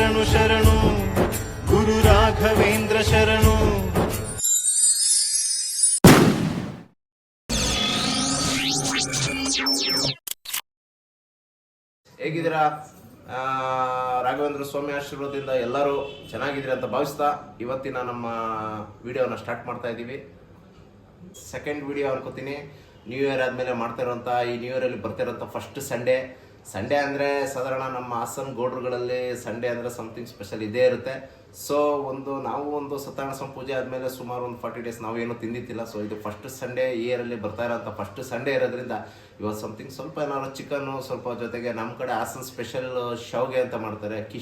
ಶರಣು ಶರಣು ಗುರು ರಾಘವೇಂದ್ರ ಶರಣು. ಹೇಗಿದ್ದೀರಾ? ರಾಘವೇಂದ್ರ ಸ್ವಾಮಿ ಆಶೀರ್ವಾದದಿಂದ ಎಲ್ಲರೂ ಚೆನ್ನಾಗಿದ್ದೀರಿ ಅಂತ ಭಾವಿಸ್ತಾ ಇವತ್ತಿನ ನಮ್ಮ ವಿಡಿಯೋನ ಸ್ಟಾರ್ಟ್ ಮಾಡ್ತಾ ಇದ್ದೀವಿ. ಸೆಕೆಂಡ್ ವಿಡಿಯೋ ಅನ್ಕೋತೀನಿ. ನ್ಯೂ ಇಯರ್ ಆದಮೇಲೆ ಮಾಡ್ತಾ ಇರೋಂಥ ಈ ನ್ಯೂ ಇಯರಲ್ಲಿ ಬರ್ತಿರೋಂಥ ಫಸ್ಟ್ ಸಂಡೇ ಅಂದರೆ ಸಾಧಾರಣ ನಮ್ಮ ಹಾಸನ ಗೌಡ್ರುಗಳಲ್ಲಿ ಸಂಡೇ ಅಂದರೆ ಸಮಥಿಂಗ್ ಸ್ಪೆಷಲ್ ಇದೇ ಇರುತ್ತೆ. ಸೊ ನಾವು ಒಂದು ಸತ್ಯನಾರಾಯಣ ಪೂಜೆ ಆದಮೇಲೆ ಸುಮಾರು ಒಂದು 40 ಡೇಸ್ ನಾವೇನು ತಿಂದಿತ್ತಿಲ್ಲ. ಸೊ ಇದು ಫಸ್ಟ್ ಸಂಡೇ ಇಯರಲ್ಲಿ ಬರ್ತಾ ಇರೋಂಥ ಫಸ್ಟ್ ಸಂಡೇ ಇರೋದ್ರಿಂದ ಇವತ್ತು ಸಮಥಿಂಗ್ ಸ್ವಲ್ಪ ಏನಾದ್ರು ಚಿಕನ್ನು, ಸ್ವಲ್ಪ ಜೊತೆಗೆ ನಮ್ಮ ಕಡೆ ಹಾಸನ ಸ್ಪೆಷಲ್ ಶಾವಿಗೆ ಅಂತ ಮಾಡ್ತಾರೆ, ಅಕ್ಕಿ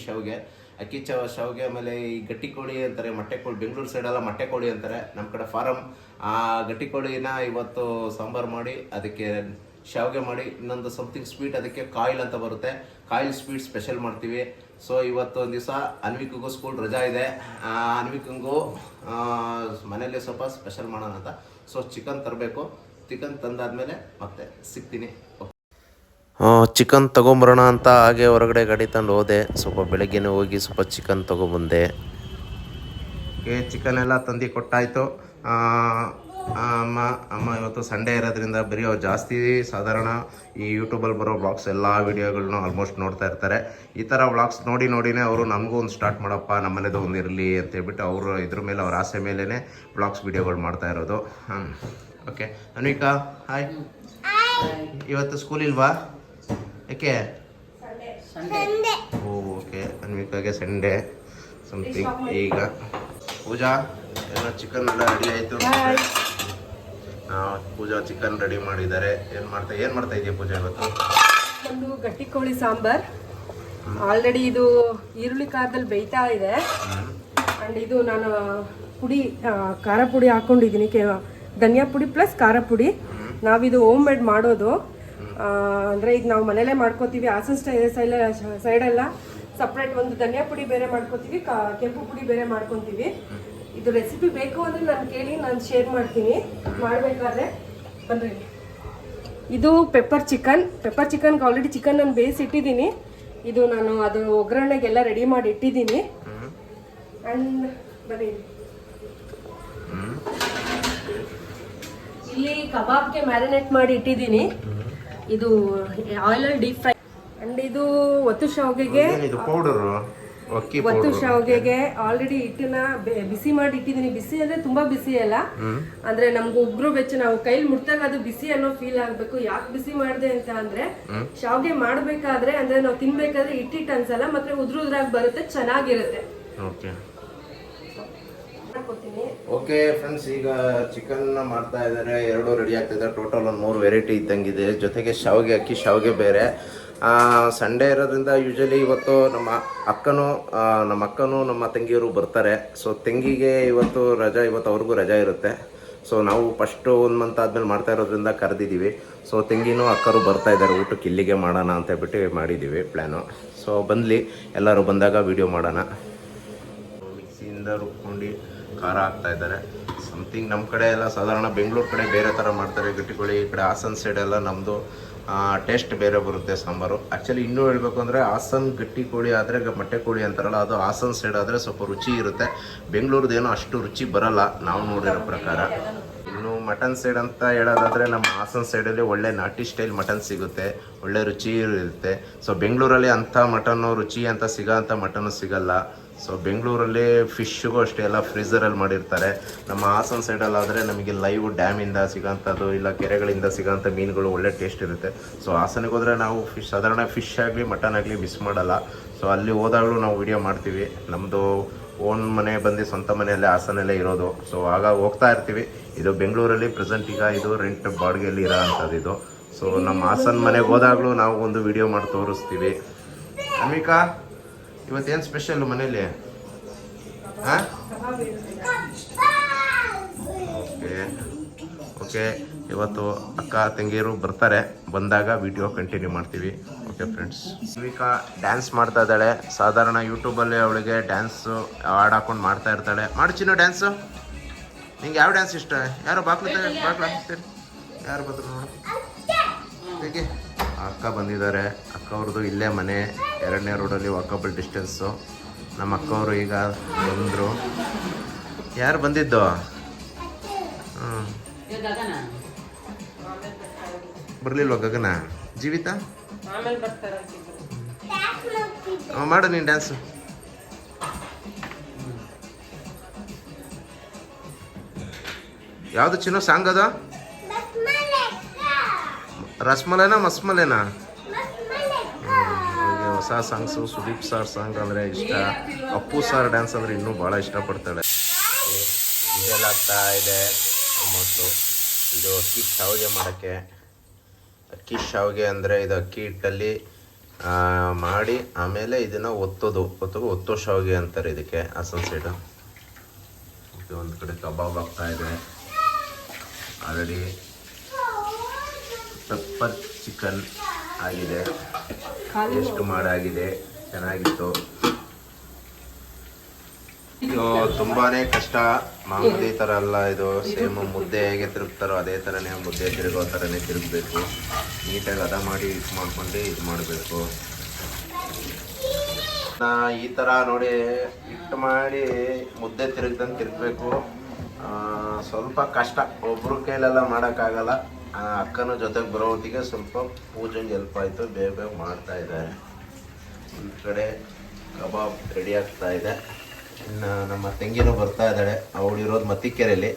ಶಾವಿಗೆ. ಆಮೇಲೆ ಈ ಗಟ್ಟಿ ಕೋಳಿ ಅಂತಾರೆ, ಮೊಟ್ಟೆ ಕೋಳಿ. ಬೆಂಗಳೂರು ಸೈಡೆಲ್ಲ ಮೊಟ್ಟೆ ಕೋಳಿ ಅಂತಾರೆ, ನಮ್ಮ ಕಡೆ ಫಾರಮ್. ಆ ಗಟ್ಟಿ ಕೋಳಿನ ಇವತ್ತು ಸಾಂಬಾರು ಮಾಡಿ ಅದಕ್ಕೆ ಶಾವಿಗೆ ಮಾಡಿ, ಇನ್ನೊಂದು ಸಮಥಿಂಗ್ ಸ್ವೀಟ್ ಅದಕ್ಕೆ ಕಾಯಿಲ್ ಅಂತ ಬರುತ್ತೆ, ಕಾಯಿಲ್ ಸ್ವೀಟ್ ಸ್ಪೆಷಲ್ ಮಾಡ್ತೀವಿ. ಸೊ ಇವತ್ತು ಒಂದು ದಿವಸ ಅನ್ವಿಕ್ಗೂ ಸ್ಕೂಲ್ ರಜಾ ಇದೆ. ಅನ್ವಿಕಂಗೂ ಮನೇಲಿ ಸ್ವಲ್ಪ ಸ್ಪೆಷಲ್ ಮಾಡೋಣ ಅಂತ. ಸೊ ಚಿಕನ್ ತರಬೇಕು. ಚಿಕನ್ ತಂದಾದ್ಮೇಲೆ ಮತ್ತೆ ಸಿಗ್ತೀನಿ. ಚಿಕನ್ ತೊಗೊಂಬರೋಣ ಅಂತ ಹಾಗೆ ಹೊರಗಡೆ ಗಾಡಿ ತಂದು ಹೋದೆ. ಸ್ವಲ್ಪ ಬೆಳಗ್ಗೆನೇ ಹೋಗಿ ಸ್ವಲ್ಪ ಚಿಕನ್ ತೊಗೊಬಂದೆ. ಚಿಕನ್ ಎಲ್ಲ ತಂದು ಕೊಟ್ಟಾಯಿತು. ಅಮ್ಮ ಇವತ್ತು ಸಂಡೇ ಇರೋದ್ರಿಂದ ಬರೀ ಅವ್ರು ಜಾಸ್ತಿ ಸಾಧಾರಣ ಈ ಯೂಟ್ಯೂಬಲ್ಲಿ ಬರೋ ವ್ಲಾಗ್ಸ್ ಎಲ್ಲ ವೀಡಿಯೋಗಳನ್ನೂ ಆಲ್ಮೋಸ್ಟ್ ನೋಡ್ತಾ ಇರ್ತಾರೆ. ಈ ಥರ ವ್ಲಾಗ್ಸ್ ನೋಡಿನೇ ಅವರು ನಮಗೂ ಒಂದು ಸ್ಟಾರ್ಟ್ ಮಾಡಪ್ಪ, ನಮ್ಮನೇದು ಒಂದು ಇರಲಿ ಅಂತೇಳ್ಬಿಟ್ಟು ಅವರು ಇದ್ರ ಮೇಲೆ ಅವ್ರ ಆಸೆ ಮೇಲೇ ವ್ಲಾಗ್ಸ್ ವೀಡಿಯೋಗಳು ಮಾಡ್ತಾ ಇರೋದು. Okay Anvika hi. ಇವತ್ತು ಸ್ಕೂಲ್ ಇಲ್ವಾ? ಯಾಕೆ? ಓಕೆ ಅನ್ವಿಕಾಗೆ ಸಂಡೇ ಸಮಥಿಂಗ್. ಈಗ ಪೂಜಾ ಎಲ್ಲ ಚಿಕನ್ ಎಲ್ಲ ರೆಡಿ ಆಯಿತು. ಪೂಜಾ ಚಿಕನ್ ರೆಡಿ ಮಾಡಿದ್ದಾರೆ. ಏನು ಮಾಡ್ತಾ ಇದೆಯಾ ಪೂಜಾ ಇವತ್ತು? ಒಂದು ಗಟ್ಟಿ ಕೋಳಿ ಸಾಂಬಾರ್. ಆಲ್ರೆಡಿ ಇದು ಈರುಳ್ಳಿ ಖಾರದಲ್ಲಿ ಬೇಯ್ತಾ ಇದೆ. ಅಂಡ್ ಇದು ನಾನು ಖಾರ ಪುಡಿ ಹಾಕೊಂಡಿದ್ದೀನಿ, ಧನಿಯಾ ಪುಡಿ ಪ್ಲಸ್ ಖಾರ ಪುಡಿ. ನಾವಿದು ಹೋಮ್ ಮೇಡ್ ಮಾಡೋದು. ಅಂದರೆ ಈಗ ನಾವು ಮನೇಲೇ ಮಾಡ್ಕೋತೀವಿ. ಹಾಸನ ಸೈಡೆಲ್ಲ ಸಪ್ರೇಟ್ ಒಂದು ಧನಿಯಾ ಪುಡಿ ಬೇರೆ ಮಾಡ್ಕೋತೀವಿ, ಕೆಂಪು ಪುಡಿ ಬೇರೆ ಮಾಡ್ಕೊತೀವಿ. ಇದು ರೆಸಿಪಿ ಬೇಕು ಅಂದರೆ ನಾನು ಕೇಳಿ ನಾನು ಶೇರ್ ಮಾಡ್ತೀನಿ ಮಾಡಬೇಕಾದ್ರೆ. ಬನ್ರಿ, ಇದು ಪೆಪ್ಪರ್ ಚಿಕನ್ಗೆ ಆಲ್ರೆಡಿ ಚಿಕನ್ ನಾನು ಬೇಯಿಸಿಟ್ಟಿದ್ದೀನಿ. ಇದು ನಾನು ಅದು ಒಗ್ಗರಣೆಗೆಲ್ಲ ರೆಡಿ ಮಾಡಿ ಇಟ್ಟಿದ್ದೀನಿ. ಆ್ಯಂಡ್ ಬನ್ನಿ, ಇಲ್ಲಿ ಕಬಾಬ್ಗೆ ಮ್ಯಾರಿನೇಟ್ ಮಾಡಿ ಇಟ್ಟಿದ್ದೀನಿ. ಇದು ಆಯಿಲಲ್ಲಿ ಡೀಪ್ ಫ್ರೈ. ಆ್ಯಂಡ್ ಇದು ಒತ್ತು ಶಾವಿಗೆಗೆ ಆಲ್ರೆಡಿ ಹಿಟ್ಟನ್ನ ಬಿಸಿ ಮಾಡಿ ಇಟ್ಟಿದ್ದೀನಿ. ಬಿಸಿ ಅಂದ್ರೆ ತುಂಬಾ ಬಿಸಿ ಅಲ್ಲ, ಅಂದ್ರೆ ನಮ್ಗೆ ಉಗ್ರು ಬೆಚ್ಚ, ನಾವು ಕೈಲಿ ಮುಟ್ಟಾಗ ಅದು ಬಿಸಿ ಅನ್ನೋ ಫೀಲ್ ಆಗ್ಬೇಕು. ಯಾಕೆ ಬಿಸಿ ಮಾಡಿದೆ ಅಂತ ಅಂದ್ರೆ ಶಾವಿಗೆ ಮಾಡ್ಬೇಕಾದ್ರೆ ಅಂದ್ರೆ ನಾವು ತಿನ್ಬೇಕಾದ್ರೆ ಹಿಟ್ಟಿಟ್ಟು ಅನ್ಸಲ್ಲ, ಮತ್ತೆ ಉದ್ರಾಗಿ ಬರುತ್ತೆ, ಚೆನ್ನಾಗಿರುತ್ತೆ. ಓಕೆ ಫ್ರೆಂಡ್ಸ್, ಈಗ ಚಿಕನ್ ಮಾಡ್ತಾ ಇದ್ದಾರೆ. 2 ರೆಡಿ ಆಗ್ತಿದೆ. ಟೋಟಲ್ ಒಂದು 3 ವೆರೈಟಿ ಇದ್ದಂಗಿದೆ. ಜೊತೆಗೆ ಅಕ್ಕಿ ಶಾವಿಗೆ ಬೇರೆ. ಸಂಡೇ ಇರೋದ್ರಿಂದ ಯೂಶಲಿ ಇವತ್ತು ನಮ್ಮ ಅಕ್ಕನೂ ನಮ್ಮ ತಂಗಿಯವರು ಬರ್ತಾರೆ. ಸೊ ತಂಗಿಗೆ ಇವತ್ತು ರಜಾ, ಇವತ್ತು ಅವ್ರಿಗೂ ರಜಾ ಇರುತ್ತೆ. ಸೊ ನಾವು ಫಸ್ಟು 1 ಮಂತ್ ಆದಮೇಲೆ ಮಾಡ್ತಾ ಇರೋದ್ರಿಂದ ಕರೆದಿದ್ದೀವಿ. ಸೊ ತಂಗಿನೂ ಅಕ್ಕರು ಬರ್ತಾ ಇದ್ದಾರೆ ಊಟಕ್ಕೆ, ಇಲ್ಲಿಗೆ ಮಾಡೋಣ ಅಂತ ಹೇಳ್ಬಿಟ್ಟು ಮಾಡಿದ್ದೀವಿ ಪ್ಲ್ಯಾನು. ಸೊ ಎಲ್ಲರೂ ಬಂದಾಗ ವಿಡಿಯೋ ಮಾಡೋಣ. ಮಿಕ್ಸಿಯಿಂದ ರುಬ್ಕೊಂಡು ಖಾರ ಹಾಕ್ತಾ ಇದ್ದಾರೆ. ಸಮಥಿಂಗ್ ನಮ್ಮ ಕಡೆ ಎಲ್ಲ ಸಾಧಾರಣ ಬೆಂಗಳೂರು ಕಡೆ ಬೇರೆ ಥರ ಮಾಡ್ತಾರೆ ಗಟ್ಟಿ ಕೋಳಿ. ಈ ಕಡೆ ಹಾಸನ ಸೈಡೆಲ್ಲ ನಮ್ಮದು ಟೇಸ್ಟ್ ಬೇರೆ ಬರುತ್ತೆ ಸಾಂಬಾರು. ಆ್ಯಕ್ಚುಲಿ ಇನ್ನೂ ಹೇಳಬೇಕು ಅಂದರೆ ಹಾಸನ ಗಟ್ಟಿ ಕೋಳಿ ಆದರೆ ಮೊಟ್ಟೆ ಕೋಳಿ ಅಂತಾರಲ್ಲ, ಅದು ಹಾಸನ ಸೈಡ್ ಆದರೆ ಸ್ವಲ್ಪ ರುಚಿ ಇರುತ್ತೆ. ಬೆಂಗಳೂರದೇನೋ ಅಷ್ಟು ರುಚಿ ಬರಲ್ಲ ನಾವು ನೋಡಿರೋ ಪ್ರಕಾರ. ಇನ್ನು ಮಟನ್ ಸೈಡ್ ಅಂತ ಹೇಳೋದಾದರೆ ನಮ್ಮ ಹಾಸನ ಸೈಡಲ್ಲಿ ಒಳ್ಳೆ ನಾಟಿ ಸ್ಟೈಲ್ ಮಟನ್ ಸಿಗುತ್ತೆ, ಒಳ್ಳೆ ರುಚಿ ಇರುತ್ತೆ. ಸೊ ಬೆಂಗಳೂರಲ್ಲಿ ಅಂಥ ಮಟನ್ನು ರುಚಿ ಅಂತ ಮಟನ್ನು ಸಿಗಲ್ಲ. ಸೊ ಬೆಂಗಳೂರಲ್ಲಿ ಫಿಶ್ಗೂ ಅಷ್ಟೇ ಎಲ್ಲ ಫ್ರೀಝರಲ್ಲಿ ಮಾಡಿರ್ತಾರೆ. ನಮ್ಮ ಹಾಸನ ಸೈಡಲ್ಲಾದರೆ ನಮಗೆ ಲೈವ್ ಡ್ಯಾಮಿಂದ ಸಿಗೋಂಥದ್ದು ಇಲ್ಲ ಕೆರೆಗಳಿಂದ ಸಿಗೋಂಥ ಮೀನುಗಳು ಒಳ್ಳೆ ಟೇಸ್ಟ್ ಇರುತ್ತೆ. ಸೊ ಹಾಸನಿಗೆ ಹೋದರೆ ನಾವು ಸಾಧಾರಣ ಫಿಶ್ ಆಗಲಿ ಮಟನ್ ಆಗಲಿ ಮಿಸ್ ಮಾಡಲ್ಲ. ಸೊ ಅಲ್ಲಿ ಹೋದಾಗಲೂ ನಾವು ವಿಡಿಯೋ ಮಾಡ್ತೀವಿ. ನಮ್ಮದು ಓನ್ ಮನೆ ಬಂದು ಸ್ವಂತ ಮನೆಯಲ್ಲೇ ಹಾಸನಲ್ಲೇ ಇರೋದು. ಸೊ ಆಗ ಹೋಗ್ತಾ ಇರ್ತೀವಿ. ಇದು ಬೆಂಗಳೂರಲ್ಲಿ ಪ್ರೆಸೆಂಟ್ ಈಗ ಇದು ರೆಂಟ್ ಬಾಡಿಗೆಯಲ್ಲಿ ಇರೋ ಅಂಥದ್ದು ಇದು. ಸೊ ನಮ್ಮ ಹಾಸನ ಮನೆಗೆ ಹೋದಾಗಲೂ ನಾವು ಒಂದು ವಿಡಿಯೋ ಮಾಡಿ ತೋರಿಸ್ತೀವಿ. ಅಮಿಕಾ, ಇವತ್ತೇನು ಸ್ಪೆಷಲ್ಲು ಮನೇಲಿ? ಹಾಂ, ಓಕೆ. ಇವತ್ತು ಅಕ್ಕ ತಂಗಿಯರು ಬರ್ತಾರೆ, ಬಂದಾಗ ವಿಡಿಯೋ ಕಂಟಿನ್ಯೂ ಮಾಡ್ತೀವಿ. ಓಕೆ ಫ್ರೆಂಡ್ಸ್, ಅನ್ವಿಕಾ ಡ್ಯಾನ್ಸ್ ಮಾಡ್ತಾ ಇದ್ದಾಳೆ. ಸಾಧಾರಣ ಯೂಟ್ಯೂಬಲ್ಲಿ ಅವಳಿಗೆ ಡ್ಯಾನ್ಸು ಹಾಡು ಹಾಕೊಂಡು ಮಾಡ್ತಾ ಇರ್ತಾಳೆ. ಚಿನ್ನು ಡ್ಯಾನ್ಸು. ನಿಂಗೆ ಯಾವ ಡ್ಯಾನ್ಸ್ ಇಷ್ಟ? ಯಾರೋ ಬಾಕ್ಲು ಹಾಕ್ತೀರಿ? ಯಾರು ಬಂದರು ನೋಡು. ಹೇಗೆ ಅಕ್ಕ ಬಂದಿದ್ದಾರೆ. ಅಕ್ಕ ಅವ್ರದ್ದು ಇಲ್ಲೇ ಮನೆ, 2ನೇ ರೋಡಲ್ಲಿ ವಾಕಬಲ್ ಡಿಸ್ಟೆನ್ಸು. ನಮ್ಮ ಅಕ್ಕವರು ಈಗ ಬಂದರು. ಯಾರು ಬಂದಿದ್ದು? ಹ್ಞೂ ಬರಲಿಲ್ವ ಗಗನ? ಜೀವಿತ ಆಮೇಲೆ ಬರ್ತಾರೆ. ಮಾಡು ನೀನು ಡ್ಯಾನ್ಸು. ಯಾವುದು ಚಿನ್ನ ಸಾಂಗ್ ಅದು? ರಸ್ಮಲೇನಾ ಮಸ್ಮಲೇನಾ? ಈಗ ಹೊಸ ಸಾಂಗ್ಸು ಸುದೀಪ್ ಸರ್ ಸಾಂಗ್ ಅಂದರೆ ಇಷ್ಟ. ಅಪ್ಪು ಸರ್ ಡ್ಯಾನ್ಸ್ ಅಂದರೆ ಇನ್ನೂ ಭಾಳ ಇಷ್ಟಪಡ್ತಾಳೆ. ಇದೆಲ್ಲ ಆಗ್ತಾ ಇದೆ ಆಲ್ಮೋಸ್ಟು. ಇದು ಅಕ್ಕಿ ಶಾವಿಗೆ ಮಾಡೋಕ್ಕೆ. ಅಕ್ಕಿ ಶಾವಿಗೆ ಅಂದರೆ ಇದು ಅಕ್ಕಿ ಹಿಟ್ಟಲ್ಲಿ ಮಾಡಿ ಆಮೇಲೆ ಇದನ್ನು ಒತ್ತೋ ಶಾವಿಗೆ ಅಂತಾರೆ ಇದಕ್ಕೆ ಹಾಸನ ಸೈಡು. ಒಂದು ಕಡೆ ಕಬಾಬ್ ಆಗ್ತಾ ಇದೆ ಆಲ್ರೆಡಿ. ಪೆಪ್ಪರ್ ಚಿಕನ್ ಆಗಿದೆ, ಎಷ್ಟು ಮಾಡಾಗಿದೆ, ಚೆನ್ನಾಗಿತ್ತು. ಇದು ತುಂಬಾ ಕಷ್ಟ. ಮಾಮೂಲಿ ಥರ ಅಲ್ಲ ಇದು. ಸೇಮ್ ಮುದ್ದೆ ಹೇಗೆ ತಿರುಗ್ತಾರೋ ಅದೇ ಥರನೇ ಮುದ್ದೆ ತಿರುಗೋ ಥರನೇ ತಿರುಗಬೇಕು. ನೀಟಾಗಿ ಹದ ಮಾಡಿ ಇದು ಮಾಡ್ಕೊಂಡು ಇದು ಮಾಡಬೇಕು. ಈ ಥರ ನೋಡಿ ಹಿಟ್ಟು ಮಾಡಿ ಮುದ್ದೆ ತಿರುಗ್ದಂಗೆ ತಿರುಗಬೇಕು. ಸ್ವಲ್ಪ ಕಷ್ಟ, ಒಬ್ಬರು ಕೈಲೆಲ್ಲ ಮಾಡೋಕ್ಕಾಗಲ್ಲ. ಅಕ್ಕನ ಜೊತೆಗೆ ಬರೋ ಹೊತ್ತಿಗೆ ಸ್ವಲ್ಪ ಪೂಜೆಗೆ ಹೆಲ್ಪ್ ಆಯಿತು. ಬೇಗ ಬೇಗ ಮಾಡ್ತಾ ಇದ್ದಾರೆ. ಒಂದು ಕಡೆ ಕಬಾಬ್ ರೆಡಿ ಆಗ್ತಾ ಇದೆ. ಇನ್ನು ನಮ್ಮ ತಂಗಿನೂ ಬರ್ತಾ ಇದ್ದಾಳೆ. ಅವಳಿರೋದು ಮತ್ತಿಕೆರೆಯಲ್ಲಿ.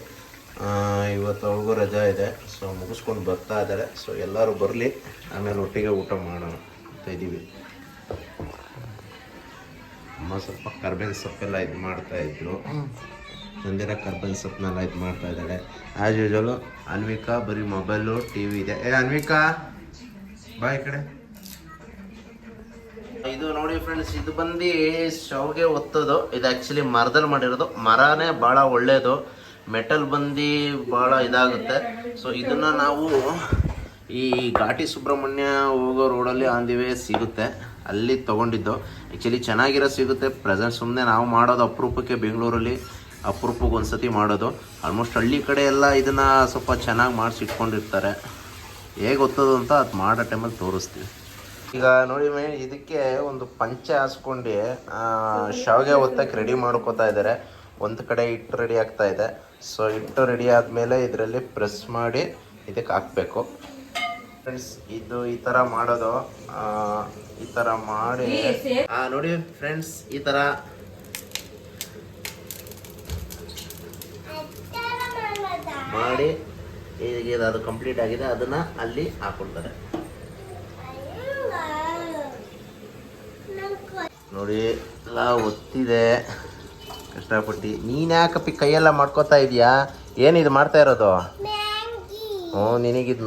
ಇವತ್ತು ಅವಳಿಗೂ ರಜಾ ಇದೆ. ಸೊ ಮುಗಿಸ್ಕೊಂಡು ಬರ್ತಾ ಇದ್ದಾಳೆ. ಸೊ ಎಲ್ಲರೂ ಬರಲಿ, ಆಮೇಲೆ ಒಟ್ಟಿಗೆ ಊಟ ಮಾಡೋಣ ಅಂತ ಇದ್ದೀವಿ. ಅಮ್ಮ ಸ್ವಲ್ಪ ಕರ್ಬೇವಿನ ಸೊಪ್ಪೆಲ್ಲ ಇದು ಮಾಡ್ತಾಯಿದ್ರು. ನಂದಿರ ಕರ್ಬೇವಿನ ಸೊಪ್ಪನ್ನೆಲ್ಲ ಇದು ಮಾಡ್ತಾ ಇದ್ದಾಳೆ. ಆ್ಯಸ್ ಯೂಶಲು ಅನ್ವಿಕಾ ಬರೀ ಮೊಬೈಲು ಟಿ ವಿ ಇದೆ. ಅನ್ವಿಕಾ ಬಾ ಈ ಕಡೆ. ಇದು ನೋಡಿ ಫ್ರೆಂಡ್ಸ್, ಇದು ಬಂದು ಶಾವಿಗೆ ಒತ್ತೋದು. ಇದು ಆ್ಯಕ್ಚುಲಿ ಮರದಲ್ಲಿ ಮಾಡಿರೋದು. ಮರನೇ ಭಾಳ ಒಳ್ಳೆಯದು. ಮೆಟಲ್ ಬಂದು ಭಾಳ ಇದಾಗುತ್ತೆ. ಸೊ ಇದನ್ನು ನಾವು ಈ ಘಾಟಿ ಸುಬ್ರಹ್ಮಣ್ಯ ಹೋಗೋ ರೋಡಲ್ಲಿ ಆನ್ ದಿ ವೇ ಸಿಗುತ್ತೆ, ಅಲ್ಲಿ ತೊಗೊಂಡಿದ್ದು. ಆ್ಯಕ್ಚುಲಿ ಚೆನ್ನಾಗಿರೋ ಸಿಗುತ್ತೆ. ಪ್ರೆಸೆಂಟ್ ಸುಮ್ಮನೆ ನಾವು ಮಾಡೋದು ಅಪರೂಪಕ್ಕೆ, ಬೆಂಗಳೂರಲ್ಲಿ ಅಪರೂಪಕ್ಕೆ ಒಂದು ಸತಿ ಮಾಡೋದು. ಆಲ್ಮೋಸ್ಟ್ ಹಳ್ಳಿ ಕಡೆ ಎಲ್ಲ ಇದನ್ನು ಸ್ವಲ್ಪ ಚೆನ್ನಾಗಿ ಮಾಡಿಸಿಟ್ಕೊಂಡಿರ್ತಾರೆ. ಹೇಗೆ ಒತ್ತೋದು ಅಂತ ಅದು ಮಾಡೋ ಟೈಮಲ್ಲಿ ತೋರಿಸ್ತೀವಿ. ಈಗ ನೋಡಿ ಇದಕ್ಕೆ ಒಂದು ಪಂಚೆ ಹಾಸ್ಕೊಂಡು ಶಾವಿಗೆ ಒತ್ತಕ್ಕೆ ರೆಡಿ ಮಾಡ್ಕೋತಾ ಇದ್ದಾರೆ. ಒಂದು ಕಡೆ ಹಿಟ್ಟು ರೆಡಿ ಆಗ್ತಾ ಇದೆ. ಸೊ ಹಿಟ್ಟು ರೆಡಿ ಆದಮೇಲೆ ಇದರಲ್ಲಿ ಪ್ರೆಸ್ ಮಾಡಿ ಇದಕ್ಕೆ ಹಾಕಬೇಕು ಫ್ರೆಂಡ್ಸ್. ಇದು ಈ ಥರ ಮಾಡೋದು. ಈ ಥರ ಮಾಡಿ ನೋಡಿ ಫ್ರೆಂಡ್ಸ್, ಈ ಥರ ಮಾಡಿ ಈಗ ಅದು ಕಂಪ್ಲೀಟ್ ಆಗಿದೆ. ಅದನ್ನು ಅಲ್ಲಿ ಹಾಕ್ಕೊಳ್ತಾರೆ ನೋಡಿ. ಎಲ್ಲ ಒತ್ತಿದೆ ಕಷ್ಟಪಟ್ಟು. ನೀನು ಯಾಕಪ್ಪಿ ಕೈಯೆಲ್ಲ ಮಾಡ್ಕೋತಾ ಇದೆಯಾ? ಏನಿದು ಮಾಡ್ತಾ ಇರೋದು? ಹ್ಞೂ, ನಿನಗಿದು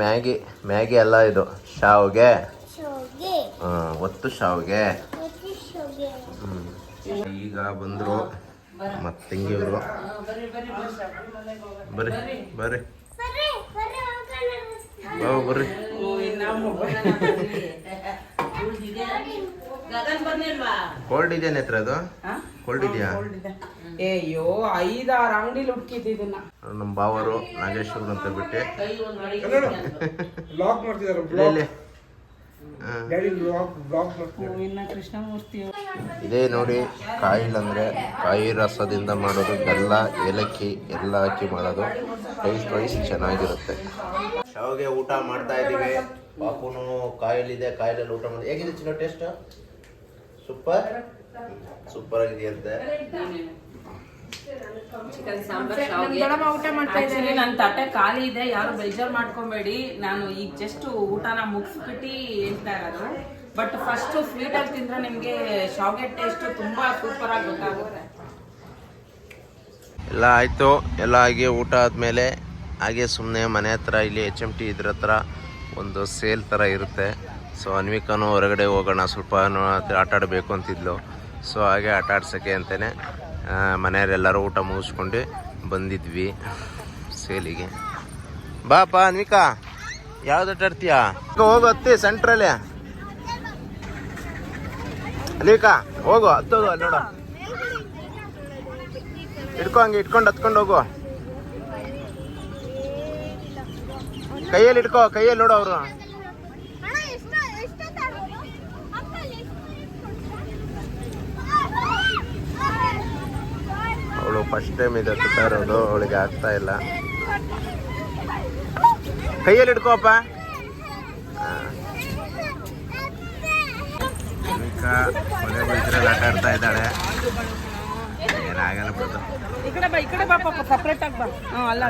ಮ್ಯಾಗಿ ಅಲ್ಲ, ಇದು ಶಾವಿಗೆ. ಒತ್ತು ಶಾವಿಗೆ. ಈಗ ಬಂದರು ಮತ್ತು ತಂಗಿಯವರು. ಬರ್ರಿ ಬರ್ರಿ ಬರ್ರಿ. ಕೋಲ್ಡ್ ಇದೆಯಾ ನೇತ್ರ? ಅದು ಕೋಲ್ಡ್ ಇದೆಯಾ? ಅಯ್ಯೋ 5-6 ಅಂಗಡಿಲಿ ಹುಡುಕಿದ್ದೆ ಇದನ್ನ. ನಮ್ಮ ಬಾವರು ನಾಗೇಶ್ವರ ಅಂತ ಬಿಟ್ಟು ಇದೇ ನೋಡಿ. ಕಾಯಿಲ್ ಅಂದರೆ ಕಾಯಿ ರಸದಿಂದ ಮಾಡೋದು. ಬೆಲ್ಲ, ಏಲಕ್ಕಿ ಎಲ್ಲ ಹಾಕಿ ಮಾಡೋದು. ಟೇಸ್ಟ್ ಚೆನ್ನಾಗಿರುತ್ತೆ. ಶಾವಿಗೆ ಊಟ ಮಾಡ್ತಾ ಇದ್ದೀವಿ. ಪಾಪುನು ಕಾಯಿಲಿದೆ, ಕಾಯಿಲಲ್ಲಿ ಊಟ ಮಾಡಿ. ಹೇಗಿದೆ ಚಿನ್ನ ಟೇಸ್ಟ್? ಸೂಪರ್ ಆಗಿದೆಯಂತೆ. ಚಿಕನ್ ಸಾಂಬಾರ್ ಶಾವಿಗೆ. ನನ್ನ ತಟ್ಟೆ ಖಾಲಿ ಇದೆ, ಯಾರು ಬೇಜಾರು ಮಾಡ್ಕೊಬೇಡಿ. ನಾನು ಈಗ ಜಸ್ಟ್ ಊಟನ ಮುಗಿಸ್ಬಿಟ್ಟು ಹೇಳ್ತಾ ಇರೋದು. ಬಟ್ ಫಸ್ಟ್ ಸ್ವೀಟ್ ಆಗಿ ತಿಂದ್ರೆ ನಿಮ್ಗೆ ಶಾವಿಗೆ ಟೇಸ್ಟ್ ತುಂಬಾ ಸೂಪರ್ ಆಗಿ ಗೊತ್ತಾಗುತ್ತೆ. ಎಲ್ಲ ಆಯ್ತು. ಎಲ್ಲ ಆಗಿ ಊಟ ಆದ್ಮೇಲೆ ಹಾಗೆ ಸುಮ್ಮನೆ ಮನೆ ಹತ್ರ ಇಲ್ಲಿ HMT ಇದ್ರ ಹತ್ರ ಒಂದು ಸೇಲ್ ಥರ ಇರುತ್ತೆ. ಸೊ ಅನ್ವಿಕಾನು ಹೊರಗಡೆ ಹೋಗೋಣ, ಸ್ವಲ್ಪ ಆಟ ಆಡಬೇಕು ಅಂತಿದ್ಲು. ಸೊ ಹಾಗೆ ಆಟ ಆಡ್ಸೋಕ್ಕೆ ಅಂತಲೇ ಮನೆಯವರೆಲ್ಲರೂ ಊಟ ಮುಗಿಸ್ಕೊಂಡು ಬಂದಿದ್ವಿ ಸೇಲಿಗೆ. ಬಾಪ ಅನ್ವಿಕಾ, ಯಾವ್ದು ಆಟ ಆಡ್ತೀಯಾ? ಹೋಗು ಹತ್ತಿ ಸೆಂಟ್ರಲ್ಲೇ. ಅನ್ವಿಕಾ ಹೋಗು, ಹತ್ತೋದು ಅಲ್ಲಿ ನೋಡು. ಹಂಗೆ ಇಟ್ಕೊಂಡು ಹತ್ಕೊಂಡು ಹೋಗು. ಕೈಯಲ್ಲಿ ಇಟ್ಕೋ, ಕೈಯಲ್ಲಿ ನೋಡು ಅವರು. ಫಸ್ಟ್ ಟೈಮ್ ಇದೆ ತುತ್ತ ಇರೋದು, ಅವಳಿಗೆ ಆಗ್ತಾ ಇಲ್ಲ. ಕೈಯಲ್ಲಿ ಹಿಡ್ಕೋಪ್ಪ. ಇದ್ರಲ್ಲಿ ಆಟ ಆಡ್ತಾ ಇದ್ದಾಳೆ. ಏನಾಗಲ್ಲ ಬಿಡು. ಈ ಕಡೆ ಬಾ ಪಾಪ, ಸಪ್ರೇಟ್ ಆಗಿ ಬಾ. ಅಲ್ಲ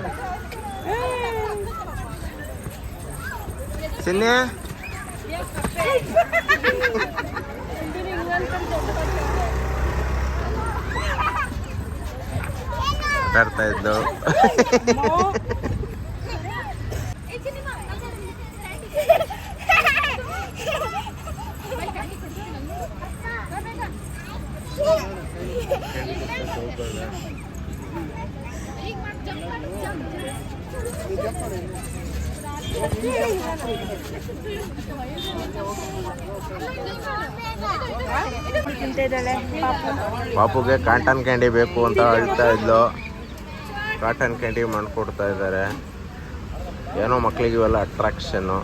ಚಿನ್ನೆ ಆಟಾಡ್ತಾ ಇದ್ದು. ಪಾಪುಗೆ ಕಾಟನ್ ಕ್ಯಾಂಡಿ ಬೇಕು ಅಂತ ಹೇಳ್ತಾ ಇದ್ಲು. ಕಾಟನ್ ಕ್ಯಾಂಡಿ ಮಾಡಿಕೊಡ್ತಾ ಇದ್ದಾರೆ. ಏನೋ ಮಕ್ಕಳಿಗೆ ಇವೆಲ್ಲ ಅಟ್ರಾಕ್ಷನ್ನು.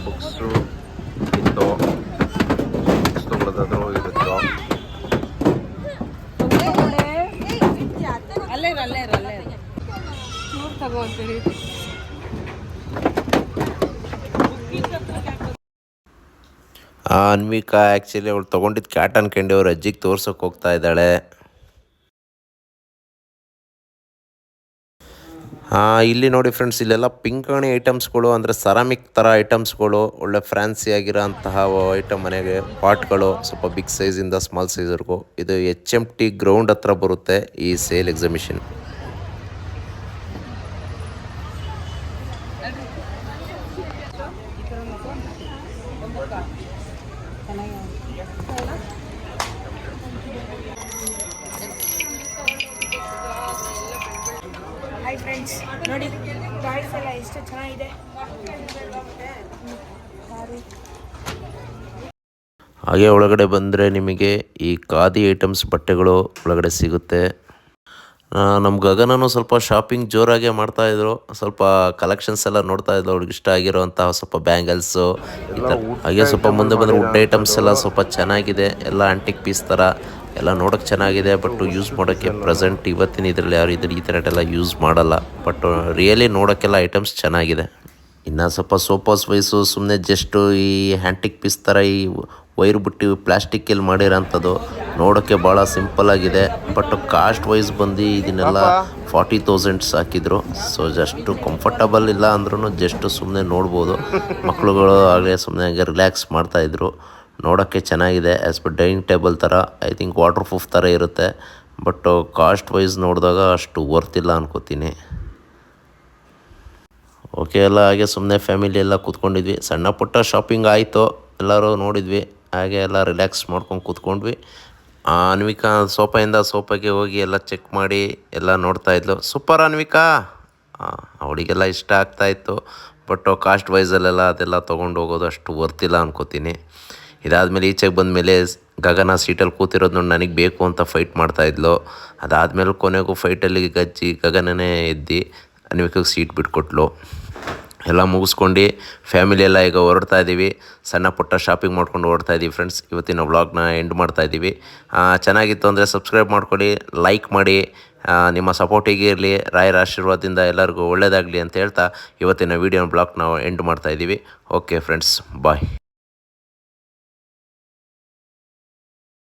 ಬುಕ್ಸು ಇತ್ತು, ಬುಕ್ಸ್ ತೊಗೊಳೋದಾದ್ರೂ ಇರುತ್ತೋ. ಅಲ್ಲೇ ತಗೋತೀರಿ. ಅನ್ವಿಕಾ ಆ್ಯಕ್ಚುಲಿ ಅವಳು ತೊಗೊಂಡಿದ್ದು ಕಾಟನ್ ಕ್ಯಾಂಡಿ ಅವ್ರ ಅಜ್ಜಿಗೆ ತೋರ್ಸೋಕೆ ಹೋಗ್ತಾ ಇದ್ದಾಳೆ. ಇಲ್ಲಿ ನೋಡಿ ಫ್ರೆಂಡ್ಸ್, ಇಲ್ಲೆಲ್ಲ ಪಿಂಕಾಣಿ ಐಟಮ್ಸ್ಗಳು, ಅಂದರೆ ಸೆರಾಮಿಕ್ ಥರ ಐಟಮ್ಸ್ಗಳು, ಒಳ್ಳೆ ಫ್ಯಾನ್ಸಿ ಆಗಿರೋ ಅಂತಹ ಐಟಮ್, ಮನೆಗೆ ಪಾಟ್ಗಳು, ಸ್ವಲ್ಪ ಬಿಗ್ ಸೈಜಿಂದ ಸ್ಮಾಲ್ ಸೈಜ್ವರೆಗೂ. ಇದು HMT ಗ್ರೌಂಡ್ ಹತ್ರ ಬರುತ್ತೆ ಈ ಸೇಲ್ ಎಕ್ಸಿಬಿಷನ್. ಹಾಯ್ ಫ್ರೆಂಡ್ಸ್, ನೋಡಿ ಟಾಯ್ಸ್ ಎಲ್ಲ ಎಷ್ಟು ಚೆನ್ನಾಗಿದೆ. ಹಾಗೆ ಒಳಗಡೆ ಬಂದರೆ ನಿಮಗೆ ಈ ಖಾದಿ ಐಟಮ್ಸ್ ಬಟ್ಟೆಗಳು ಒಳಗಡೆ ಸಿಗುತ್ತೆ. ನಮ್ಮ ಗಗನೂ ಸ್ವಲ್ಪ ಶಾಪಿಂಗ್ ಜೋರಾಗೆ ಮಾಡ್ತಾಯಿದ್ರು. ಸ್ವಲ್ಪ ಕಲೆಕ್ಷನ್ಸ್ ಎಲ್ಲ ನೋಡ್ತಾ ಇದ್ರು. ಅವ್ಳಿಗೆ ಇಷ್ಟ ಆಗಿರೋಂತಹ ಸ್ವಲ್ಪ ಬ್ಯಾಂಗಲ್ಸು, ಹಾಗೆ ಸ್ವಲ್ಪ ಮುಂದೆ ಬಂದರೆ ವುಡ್ ಐಟಮ್ಸ್ ಎಲ್ಲ ಸ್ವಲ್ಪ ಚೆನ್ನಾಗಿದೆ. ಎಲ್ಲ ಆಂಟಿಕ್ ಪೀಸ್ ಥರ ಎಲ್ಲ ನೋಡೋಕ್ಕೆ ಚೆನ್ನಾಗಿದೆ. ಬಟ್ ಯೂಸ್ ಮಾಡೋಕ್ಕೆ ಪ್ರೆಸೆಂಟ್ ಇವತ್ತಿನ ಇದರಲ್ಲಿ ಯಾರು ಈ ಥರ ಎಲ್ಲ ಯೂಸ್ ಮಾಡಲ್ಲ. ಬಟ್ ರಿಯಲಿ ನೋಡೋಕ್ಕೆಲ್ಲ ಐಟಮ್ಸ್ ಚೆನ್ನಾಗಿದೆ. ಇನ್ನು ಸ್ವಲ್ಪ ಸೋಫಾಸ್ ವೈಸು ಸುಮ್ಮನೆ ಜಸ್ಟು ಈ ಹ್ಯಾಂಟಿಕ್ ಪೀಸ್ ಥರ ಈ ವೈರ್ ಬುಟ್ಟಿ ಪ್ಲಾಸ್ಟಿಕ್ಕಲ್ಲಿ ಮಾಡಿರೋಂಥದ್ದು ನೋಡೋಕ್ಕೆ ಭಾಳ ಸಿಂಪಲ್ಲಾಗಿದೆ. ಬಟ್ ಕಾಸ್ಟ್ ವೈಸ್ ಬಂದು ಇದನ್ನೆಲ್ಲ 40,000 ಹಾಕಿದ್ರು. ಸೊ ಜಸ್ಟು ಕಂಫರ್ಟಬಲ್ ಇಲ್ಲ ಅಂದ್ರೂ ಜಸ್ಟ್ ಸುಮ್ಮನೆ ನೋಡ್ಬೋದು. ಮಕ್ಕಳುಗಳು ಆಗಲೇ ಸುಮ್ಮನೆ ಹಾಗೆ ರಿಲ್ಯಾಕ್ಸ್ ಮಾಡ್ತಾಯಿದ್ರು. ನೋಡೋಕ್ಕೆ ಚೆನ್ನಾಗಿದೆ. ಆ್ಯಸ್ ಪರ್ ಡೈನಿಂಗ್ ಟೇಬಲ್ ಥರ, ಐ ಥಿಂಕ್ ವಾಟರ್ ಪ್ರೂಫ್ ಥರ ಇರುತ್ತೆ. ಬಟ್ ಕಾಸ್ಟ್ ವೈಸ್ ನೋಡಿದಾಗ ಅಷ್ಟು ವರ್ತಿಲ್ಲ ಅನ್ಕೋತೀನಿ. ಓಕೆ, ಎಲ್ಲ ಹಾಗೆ ಸುಮ್ಮನೆ ಫ್ಯಾಮಿಲಿ ಎಲ್ಲ ಕೂತ್ಕೊಂಡಿದ್ವಿ. ಸಣ್ಣ ಪುಟ್ಟ ಶಾಪಿಂಗ್ ಆಯಿತು, ಎಲ್ಲರೂ ನೋಡಿದ್ವಿ. ಹಾಗೆ ಎಲ್ಲ ರಿಲ್ಯಾಕ್ಸ್ ಮಾಡ್ಕೊಂಡು ಕೂತ್ಕೊಂಡ್ವಿ. ಅನ್ವಿಕಾ ಸೋಫಾಯಿಂದ ಸೋಫಾಗೆ ಹೋಗಿ ಎಲ್ಲ ಚೆಕ್ ಮಾಡಿ ಎಲ್ಲ ನೋಡ್ತಾಯಿದ್ಲು. ಸೂಪರ್ ಅನ್ವಿಕಾ, ಅವಳಿಗೆಲ್ಲ ಇಷ್ಟ ಆಗ್ತಾಯಿತ್ತು. ಬಟ್ ಕಾಸ್ಟ್ ವೈಸಲ್ಲೆಲ್ಲ ಅದೆಲ್ಲ ತೊಗೊಂಡು ಹೋಗೋದು ಅಷ್ಟು ವರ್ತಿಲ್ಲ ಅನ್ಕೋತೀನಿ. ಇದಾದಮೇಲೆ ಈಚೆಗೆ ಬಂದಮೇಲೆ ಗಗನ ಸೀಟಲ್ಲಿ ಕೂತಿರೋದು ನೋಡಿ ನನಗೆ ಬೇಕು ಅಂತ ಫೈಟ್ ಮಾಡ್ತಾಯಿದ್ಲು. ಅದಾದಮೇಲೆ ಕೊನೆಗೂ ಫೈಟಲ್ಲಿ ಗಜ್ಜಿ ಗಗನನೇ ಎದ್ದು ಅನ್ವಿಕಾಗೆ ಸೀಟ್ ಬಿಟ್ಕೊಟ್ಲು. ಎಲ್ಲ ಮುಗಿಸ್ಕೊಂಡು ಫ್ಯಾಮಿಲಿ ಎಲ್ಲ ಈಗ ಹೊರಡ್ತಾ ಇದ್ದೀವಿ. ಸಣ್ಣ ಪುಟ್ಟ ಶಾಪಿಂಗ್ ಮಾಡ್ಕೊಂಡು ಹೊರಡ್ತಾ ಇದ್ದೀವಿ ಫ್ರೆಂಡ್ಸ್. ಇವತ್ತಿನ ವ್ಲಾಗ್ನ ಎಂಡ್ ಮಾಡ್ತಾ ಇದ್ದೀವಿ. ಚೆನ್ನಾಗಿತ್ತು ಅಂದರೆ ಸಬ್ಸ್ಕ್ರೈಬ್ ಮಾಡ್ಕೊಳ್ಳಿ, ಲೈಕ್ ಮಾಡಿ. ನಿಮ್ಮ ಸಪೋರ್ಟಿಗೆ ಇರಲಿ. ರಾಯರ ಆಶೀರ್ವಾದದಿಂದ ಎಲ್ಲರಿಗೂ ಒಳ್ಳೆಯದಾಗಲಿ ಅಂತ ಹೇಳ್ತಾ ಇವತ್ತಿನ ವೀಡಿಯೋ ಬ್ಲಾಗ್ ನಾವು ಎಂಡ್ ಮಾಡ್ತಾ ಇದ್ದೀವಿ. ಓಕೆ ಫ್ರೆಂಡ್ಸ್, ಬಾಯ್.